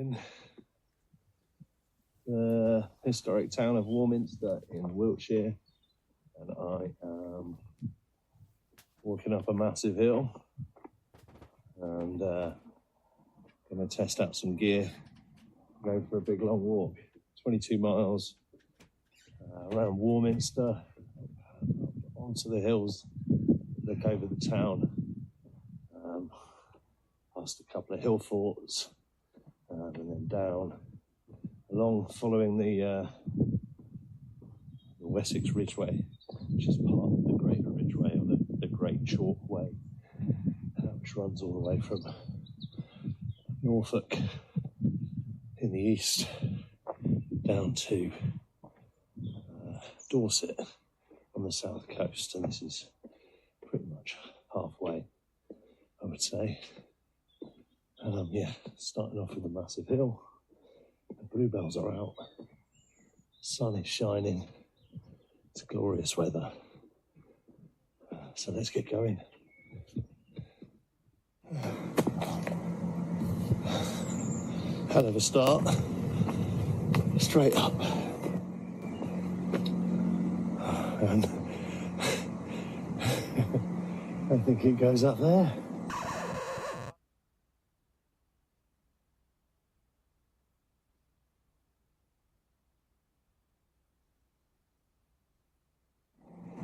in the historic town of Warminster in Wiltshire, and I am walking up a massive hill and going to test out some gear, go for a big long walk, 22 miles around Warminster, onto the hills, look over the town, past a couple of hill forts, and then down along, following the Wessex Ridgeway, which is part of the Greater Ridgeway, or the Great Chalk Way, which runs all the way from Norfolk in the east down to Dorset on the south coast, and this is pretty much halfway, I would say. And starting off with a massive hill. The bluebells are out, the sun is shining, it's glorious weather. So let's get going. Hell of a start, straight up. And I think it goes up there.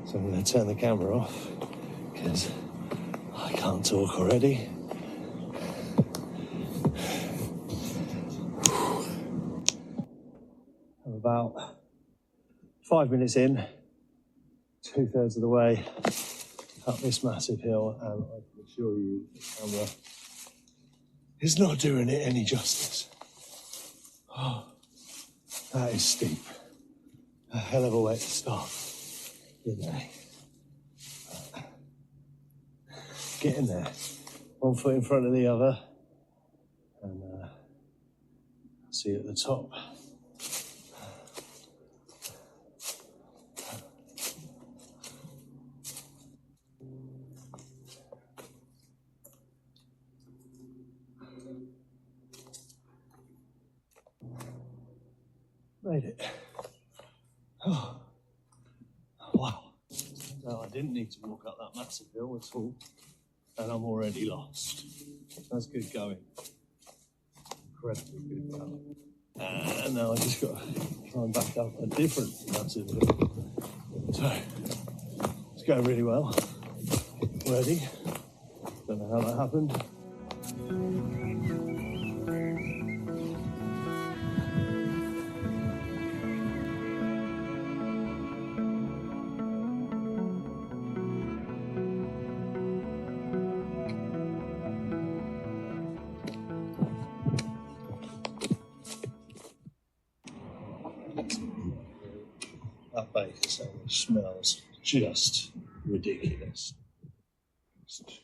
So I'm going to turn the camera off because I can't talk already. I'm about 5 minutes in, 2/3 of the way up this massive hill, and I can assure you the camera is not doing it any justice. Oh, that is steep. A hell of a way to start. Getting there, one foot in front of the other, and see you at the top. Made it. Oh. Wow. No, I didn't need to walk up that massive hill at all, and I'm already lost. That's good going. Incredibly good going. And now I just got to climb back up a different massive hill. So, it's going really well. Already. Don't know how that happened. That bacon sandwich smells just ridiculous. Just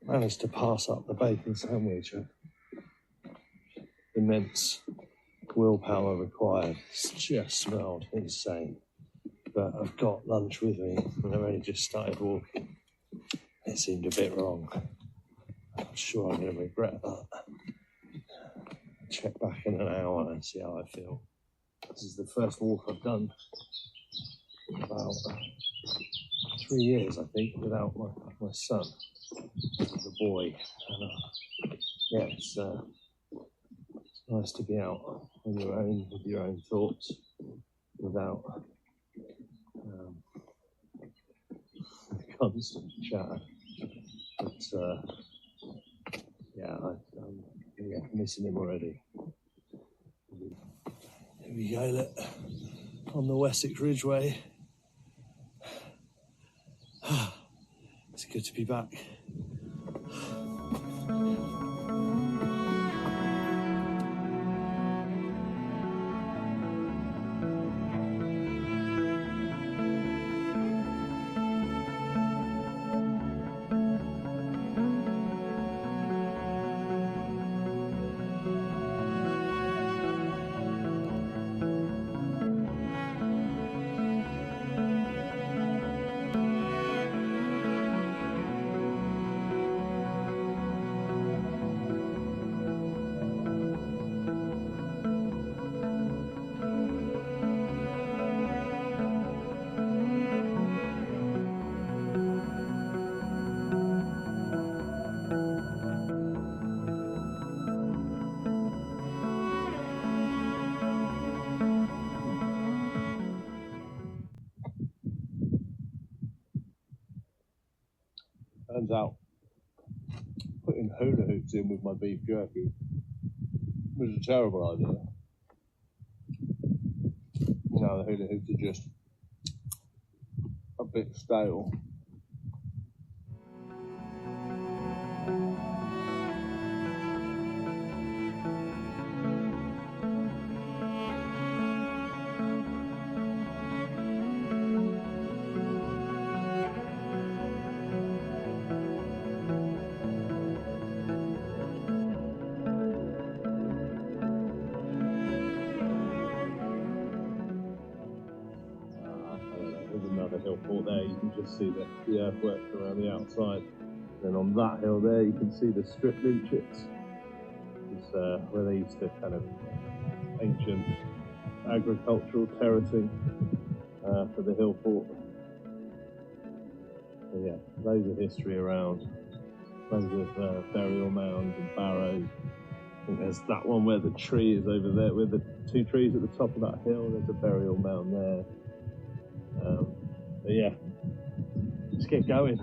managed to pass up the bacon sandwich. Immense willpower required. It's just smelled insane. But I've got lunch with me and I've only just started walking. It seemed a bit wrong. I'm sure I'm going to regret that. Check back in an hour and see how I feel. This is the first walk I've done in about 3 years, I think, without my son, the boy. And, it's nice to be out on your own with your own thoughts, without constant chatter. But I'm missing him already. Here we go, look, on the Wessex Ridgeway. It's good to be back. Turns out putting hula hoops in with my beef jerky was a terrible idea. Now the hula hoops are just a bit stale. Hill fort there, you can just see the earthworks around the outside. Then on that hill there, you can see the strip lynchets. It's where they used to kind of ancient agricultural terracing for the hill fort. So yeah, loads of history around, loads of burial mounds and barrows. I think there's that one where the tree is over there, with the two trees at the top of that hill. There's a burial mound there. But yeah, let's get going.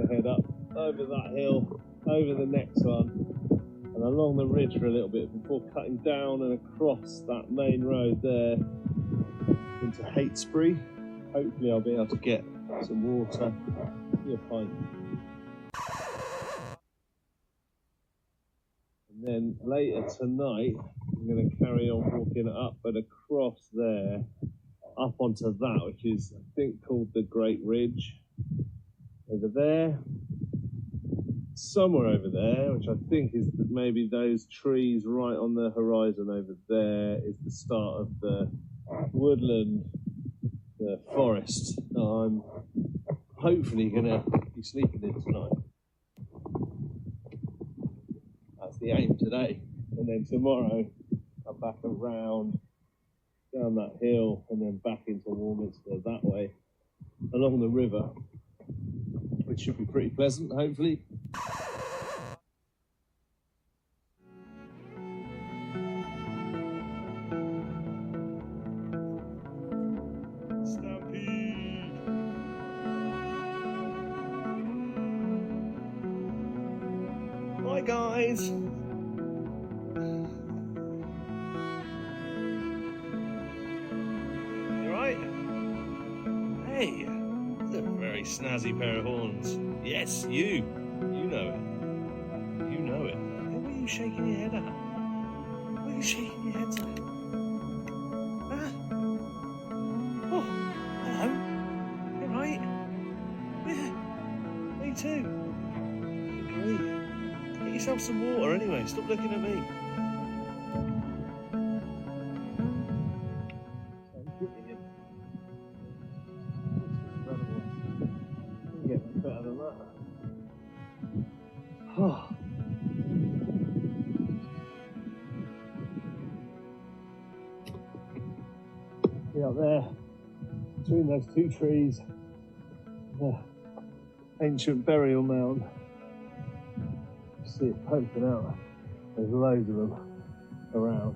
Head up over that hill, over the next one, and along the ridge for a little bit before cutting down and across that main road there into Heytesbury. Hopefully I'll be able to get some water. You'll find. And then later tonight I'm going to carry on walking up and across there, up onto that, which is I think called the Great Ridge. Over there, somewhere over there, which I think is maybe those trees right on the horizon over there, is the start of the woodland, the forest that I'm hopefully going to be sleeping in tonight. That's the aim today. And then tomorrow, I'm back around, down that hill, and then back into Warminster that way, along the river, which should be pretty pleasant, hopefully. Stampede! Hi guys! You right? Hey! A very snazzy pair of horns. Yes, you know it. You know it. Hey, what are you shaking your head at? What are you shaking your head at? Huh? Oh, hello. You right? Yeah, me too. Great. Get yourself some water anyway. Stop looking at me. Better than that. Oh. See up there, between those two trees, the ancient burial mound. You see it poking out. There's loads of them around.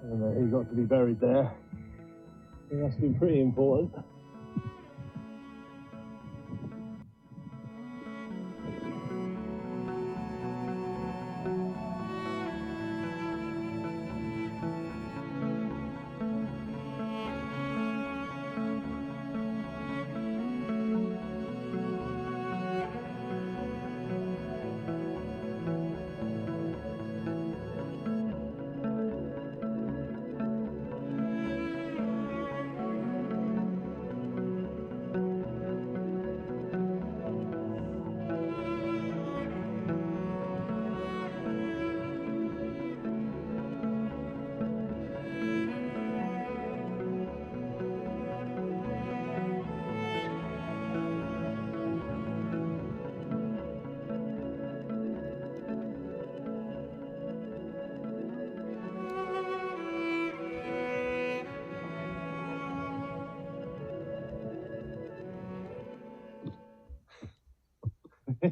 I don't know who got to be buried there. It must have been pretty important.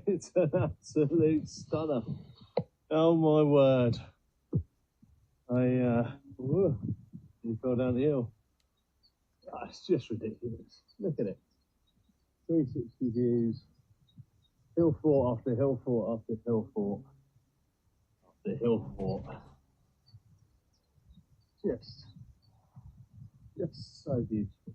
It's an absolute stunner. Oh my word. You fell down the hill. Oh, it's just ridiculous. Look at it. 360 views. Hill fort after hill fort after hill fort after hill fort. Just so beautiful.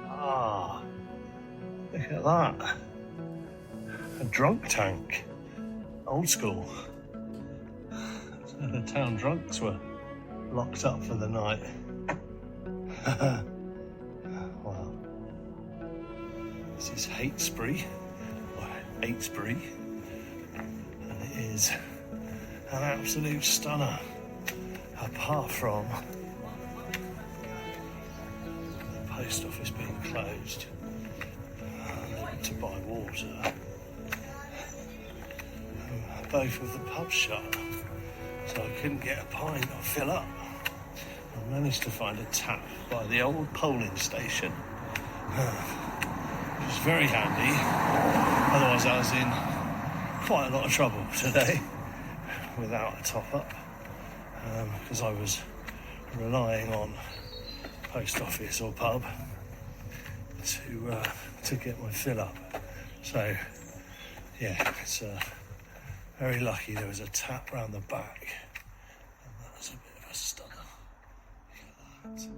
Wow. Look at that. A drunk tank. Old school. So the town drunks were locked up for the night. Wow. This is Heytesbury, or Heytesbury, and it is an absolute stunner, apart from the post office being closed to buy water. Both of the pubs shut, so I couldn't get a pint or fill up. I managed to find a tap by the old polling station, which was very handy. Otherwise I was in quite a lot of trouble today without a top-up, because I was relying on post office or pub to get my fill up. So yeah, it's very lucky there was a tap round the back, and that was a bit of a stunner. Look at that.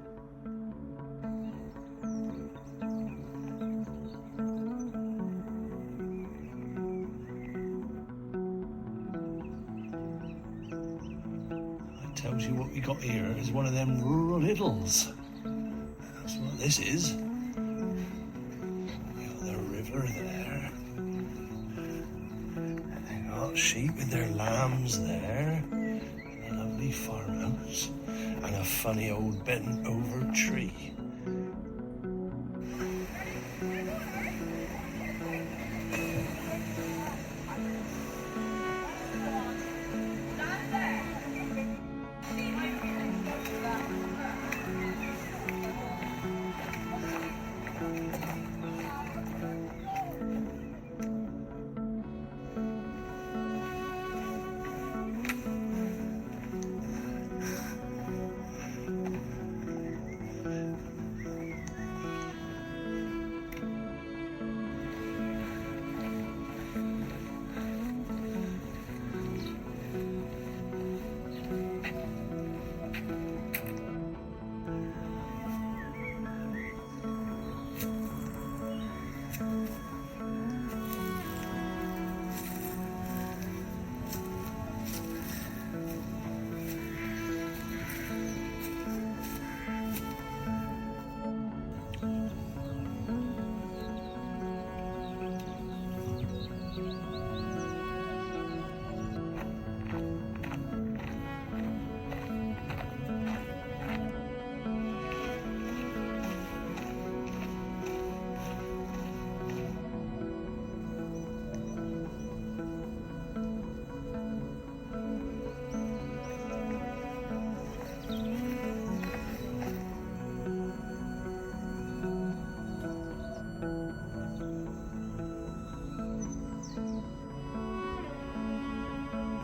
That tells you what we got here is one of them rural riddles. That's what this is. We got the river there. Hang got sheep with their lambs there, and a lovely farmhouse, and a funny old bent over tree.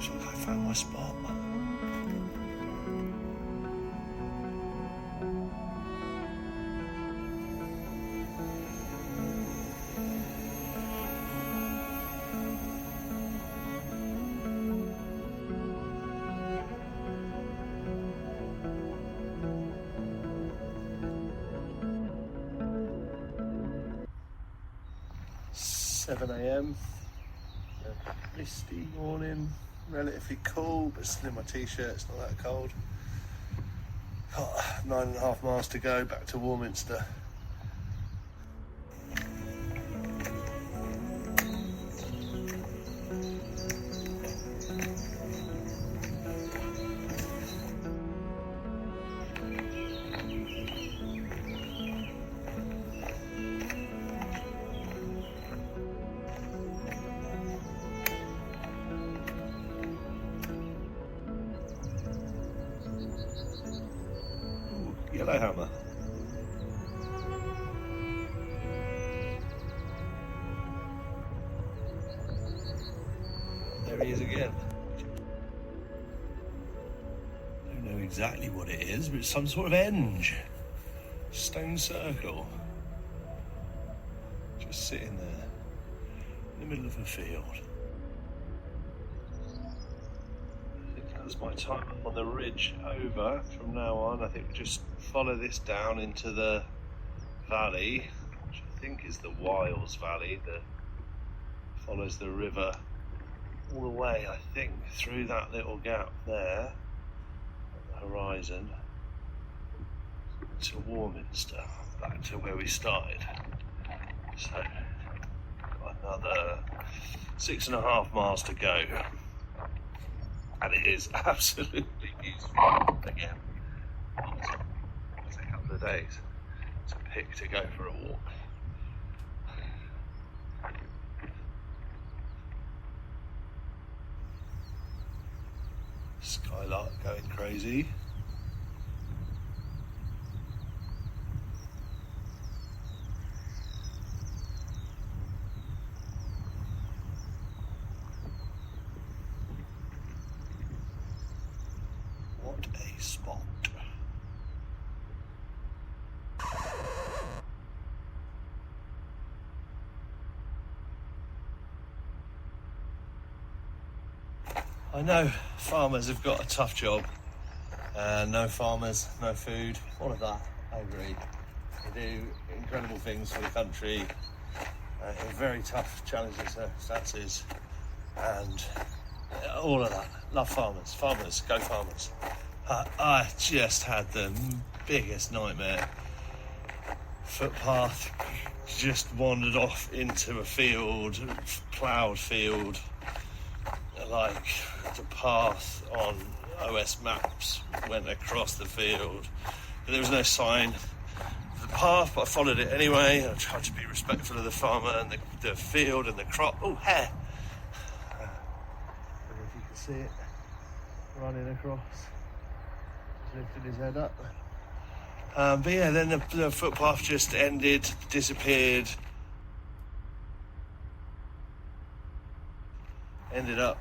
I found my spot. Seven AM. Misty morning. Relatively cool, but still in my t-shirt, it's not that cold. Got 9.5 miles to go back to Warminster. Yellowhammer. There he is again. Don't know exactly what it is, but it's some sort of enge. Stone circle. Just sitting there in the middle of a field. That's my time up on the ridge over. From now on, I think we just follow this down into the valley, which I think is the Wyles Valley, that follows the river all the way, I think, through that little gap there on the horizon to Warminster, back to where we started. So, got another 6.5 miles to go. And it is absolutely beautiful again. It's a couple of days to pick to go for a walk. Skylark going crazy. What a spot. I know farmers have got a tough job. No farmers, no food, all of that, I agree. They do incredible things for the country in very tough, challenging circumstances, and all of that. Love farmers. Farmers, go farmers. I just had the biggest nightmare. Footpath just wandered off into a field, ploughed field, like the path on OS maps went across the field, but there was no sign of the path, but I followed it anyway. I tried to be respectful of the farmer and the field and the crop. Oh, hare! I don't know if you can see it running across. Just lifted his head up. But yeah, then the footpath just ended, disappeared. Ended up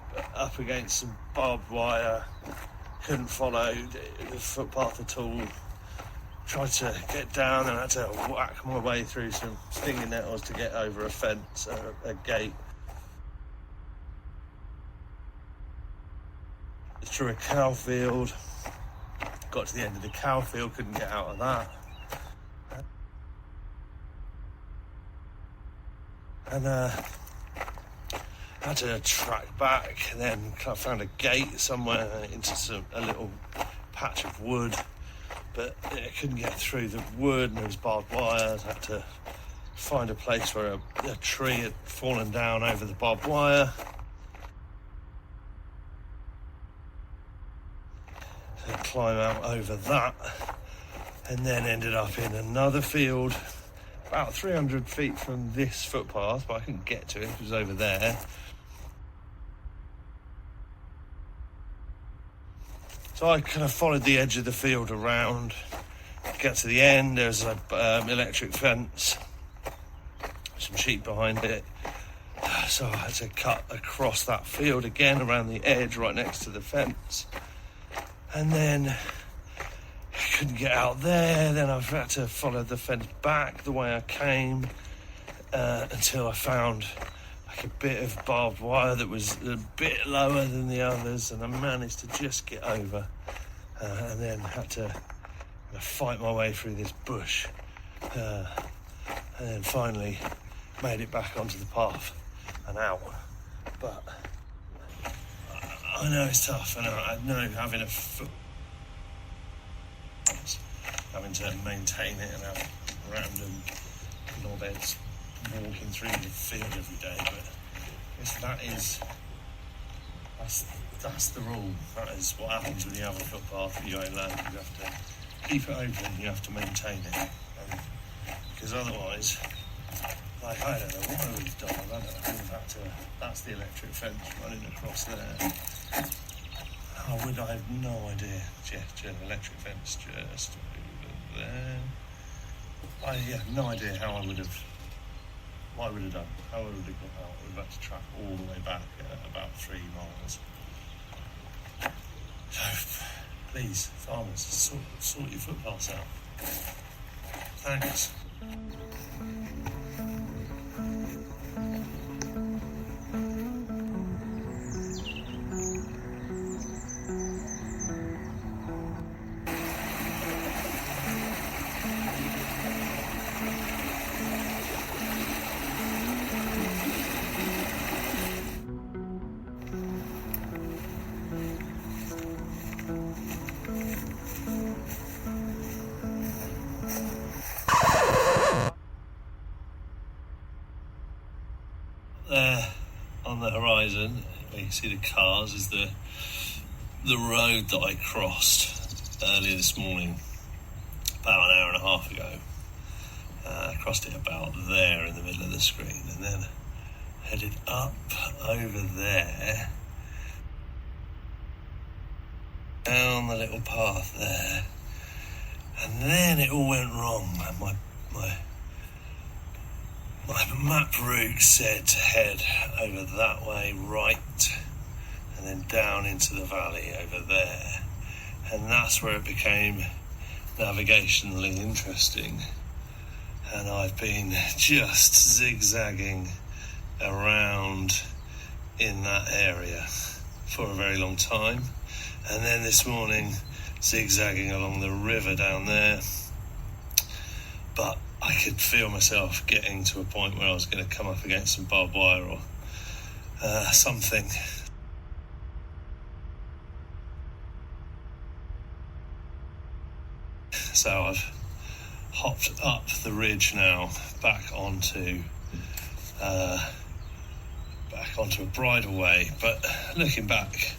against some barbed wire. Couldn't follow the footpath at all. Tried to get down and had to whack my way through some stinging nettles to get over a fence, a gate. Through a cow field. Got to the end of the cow field, couldn't get out of that. And had to track back, and then I found a gate somewhere into a little patch of wood, but I couldn't get through the wood and there was barbed wire. I had to find a place where a tree had fallen down over the barbed wire. So climb out over that, and then ended up in another field about 300 feet from this footpath, but I couldn't get to it, it was over there. So I kind of followed the edge of the field around, get to the end, there's an electric fence, some sheep behind it. So I had to cut across that field again around the edge right next to the fence. And then I couldn't get out there, then I had to follow the fence back the way I came until I found like a bit of barbed wire that was a bit lower than the others, and I managed to just get over and then had to fight my way through this bush and then finally made it back onto the path and out. But I know it's tough, and I know having to maintain it and have random knobheads walking through the field every day, but I guess that's the rule. That is what happens when you have a footpath that you own land. You have to keep it open, you have to maintain it, because otherwise, like, I don't know what I would have done. I don't know. That's the electric fence running across there. I have no idea. Electric fence just over there. I have no idea how I would have. What I would have done. How I would have got out. I would have had to track all the way back about 3 miles. So please, farmers, sort your footpaths out. Thanks. There on the horizon, where you see the cars, is the road that I crossed earlier this morning, about an hour and a half ago. I crossed it about there in the middle of the screen, and then headed up over there, down the little path there, and then it all went wrong. My map route said to head over that way, right, and then down into the valley over there. And that's where it became navigationally interesting. And I've been just zigzagging around in that area for a very long time. And then this morning, zigzagging along the river down there. But I could feel myself getting to a point where I was going to come up against some barbed wire or something. So I've hopped up the ridge now, back onto back onto a bridleway, but looking back,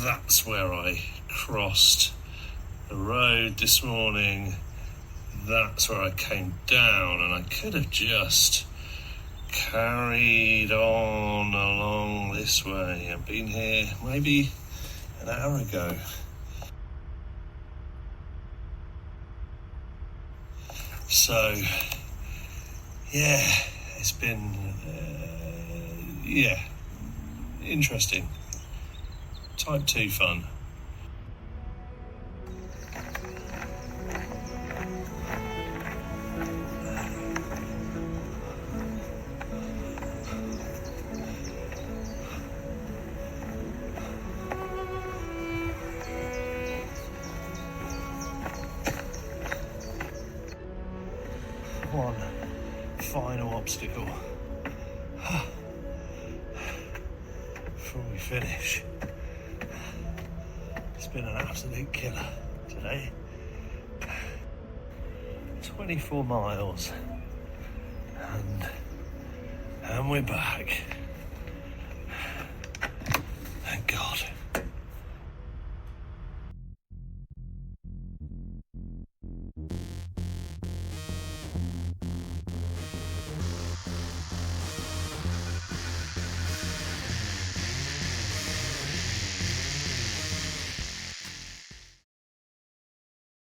that's where I crossed the road this morning. That's where I came down, and I could have just carried on along this way and been here maybe an hour ago. So, yeah, it's been, interesting. Type 2 fun. One final obstacle before we finish. It's been an absolute killer today. 24 miles and we're back. Thank God.